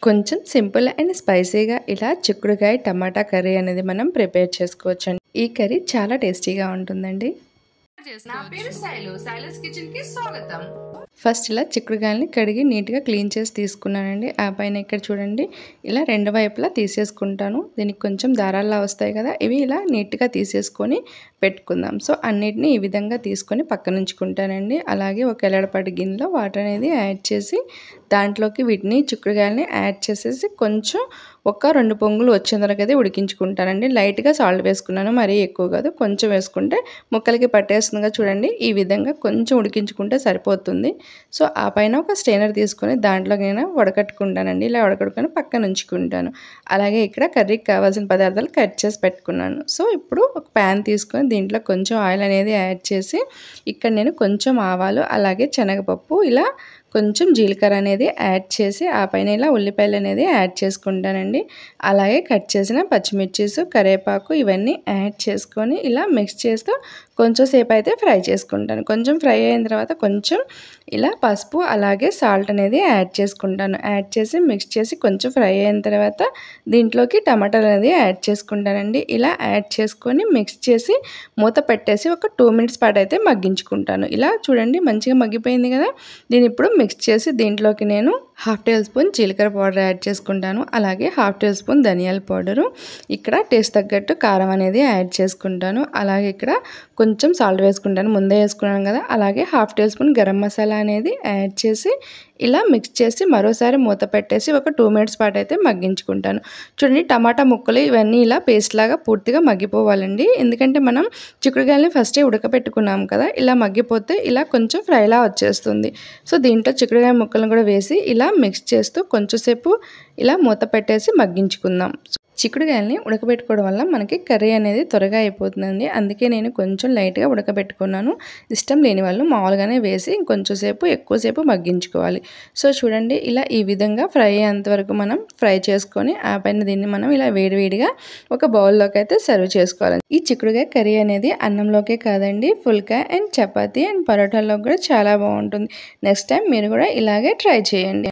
కొంచెం simple and స్పైసీగా ఇలా చిక్కుడుకాయ టమాటా కర్రీ అనేది మనం ప్రిపేర్ చేసుకోవచ్చండి. ఈ కర్రీ చాలా టేస్టీగా ఉంటుందండి. నా పేరు శైలు, శైలస్ కిచెన్ కి స్వాగతం. ఫస్ట్ ఇలా చిక్కుడుకాయలని కడిగి నీట్గా క్లీన్ చేసి తీసుకున్నానండి. ఆ పైన ఇక్కడ చూడండి ఇలా రెండు వైపులా తీసేసుకుంటాను. దీనికి కొంచెం దారాల్లా వస్తాయి కదా, ఇవి ఇలా నీట్గా తీసేసుకొని పెట్టుకుందాం. సో అన్నిటిని ఈ విధంగా తీసుకొని పక్కన ఉంచుకుంటానండి. అలాగే ఒక ఎలడపాటి గిన్నెలో వాటర్ అనేది యాడ్ చేసి దాంట్లోకి వీటిని చిక్కుడుకాయలని యాడ్ చేసేసి కొంచెం ఒక 2 పొంగులు వచ్చేంత వరకు అయితే ఉడికించుకుంటానండి. లైట్గా సాల్ట్ వేసుకున్నాను, మరీ ఎక్కువ కాదు, కొంచెం వేసుకుంటే ముక్కలకి పట్టేస్తుందిగా చూడండి. ఈ విధంగా కొంచెం ఉడికించుకుంటే సరిపోతుంది. సో ఆ పైన ఒక స్ట్రైనర్ తీసుకొని దాంట్లోకి నేను వడకట్టుకుంటానండి. ఇలా వడకట్టుకొని పక్కన ఉంచుకుంటాను. అలాగే ఇక్కడ కర్రీకి కావాల్సిన పదార్థాలు కట్ చేసి పెట్టుకున్నాను. సో ఇప్పుడు ఒక ప్యాన్ తీసుకొని దీంట్లో కొంచెం ఆయిల్ అనేది యాడ్ చేసి ఇక్కడ నేను కొంచెం ఆవాలు అలాగే శనగపప్పు ఇలా కొంచెం జీలకర్ర అనేది యాడ్ చేసి ఆ పైన ఇలా ఉల్లిపాయలు అనేది యాడ్ చేసుకుంటానండి. అలాగే కట్ చేసిన పచ్చిమిర్చీస్ కరివేపాకు ఇవన్నీ యాడ్ చేసుకొని ఇలా మిక్స్ చేస్తూ కొంచెం సేపు అయితే ఫ్రై చేసుకుంటాను. కొంచెం ఫ్రై అయిన తర్వాత కొంచెం ఇలా పసుపు అలాగే సాల్ట్ అనేది యాడ్ చేసుకుంటాను. యాడ్ చేసి మిక్స్ చేసి కొంచెం ఫ్రై అయిన తర్వాత దీంట్లోకి టమాటాలు అనేది యాడ్ చేసుకుంటానండి. ఇలా యాడ్ చేసుకొని మిక్స్ చేసి మూత పెట్టేసి ఒక 2 మినిట్స్ పాటు అయితే మగ్గించుకుంటాను. ఇలా చూడండి మంచిగా మగ్గిపోయింది కదా. దీన్ని ఇప్పుడు మిక్స్ చేసి దీంట్లోకి నేను 1/2 టీ స్పూన్ జీలకర్ర పౌడర్ యాడ్ చేసుకుంటాను. అలాగే 1/2 టీ స్పూన్ ధనియాల పౌడరు, ఇక్కడ టేస్ట్ తగ్గట్టు కారం అనేది యాడ్ చేసుకుంటాను. అలాగే ఇక్కడ కొంచెం సాల్ట్ వేసుకుంటాను, ముందే వేసుకున్నాను కదా. అలాగే 1/2 టీ స్పూన్ గరం మసాలా అనేది యాడ్ చేసి ఇలా మిక్స్ చేసి మరోసారి మూత పెట్టేసి ఒక 2 మినిట్స్ పాటు అయితే మగ్గించుకుంటాను. చూడండి టమాటా ముక్కలు ఇవన్నీ ఇలా పేస్ట్ లాగా పూర్తిగా మగ్గిపోవాలండి. ఎందుకంటే మనం చిక్కుడుకాయలని ఫస్టే ఉడకపెట్టుకున్నాం కదా, ఇలా మగ్గిపోతే ఇలా కొంచెం ఫ్రైలా వచ్చేస్తుంది. సో దీంట్లో చిక్కుడుకాయ ముక్కలను కూడా వేసి ఇలా మిక్స్ చేస్తూ కొంచెంసేపు ఇలా మూత పెట్టేసి మగ్గించుకుందాం. చిక్కుడుకాయలని ఉడకబెట్టుకోవడం వల్ల మనకి కర్రీ అనేది త్వరగా అయిపోతుందండి. అందుకే నేను కొంచెం లైట్గా ఉడకబెట్టుకున్నాను. ఇష్టం లేని వాళ్ళు మామూలుగానే వేసి ఇంకొంచెంసేపు ఎక్కువసేపు మగ్గించుకోవాలి. సో చూడండి ఇలా ఈ విధంగా ఫ్రై అయ్యేంతవరకు మనం ఫ్రై చేసుకొని ఆ పైన దీన్ని మనం ఇలా వేడివేడిగా ఒక బౌల్లోకి అయితే సర్వ్ చేసుకోవాలి. ఈ చిక్కుడుకాయ కర్రీ అనేది అన్నంలోకే కాదండి, ఫుల్కా అండ్ చపాతీ అండ్ పరోటాల్లో కూడా చాలా బాగుంటుంది. నెక్స్ట్ టైం మీరు కూడా ఇలాగే ట్రై చేయండి.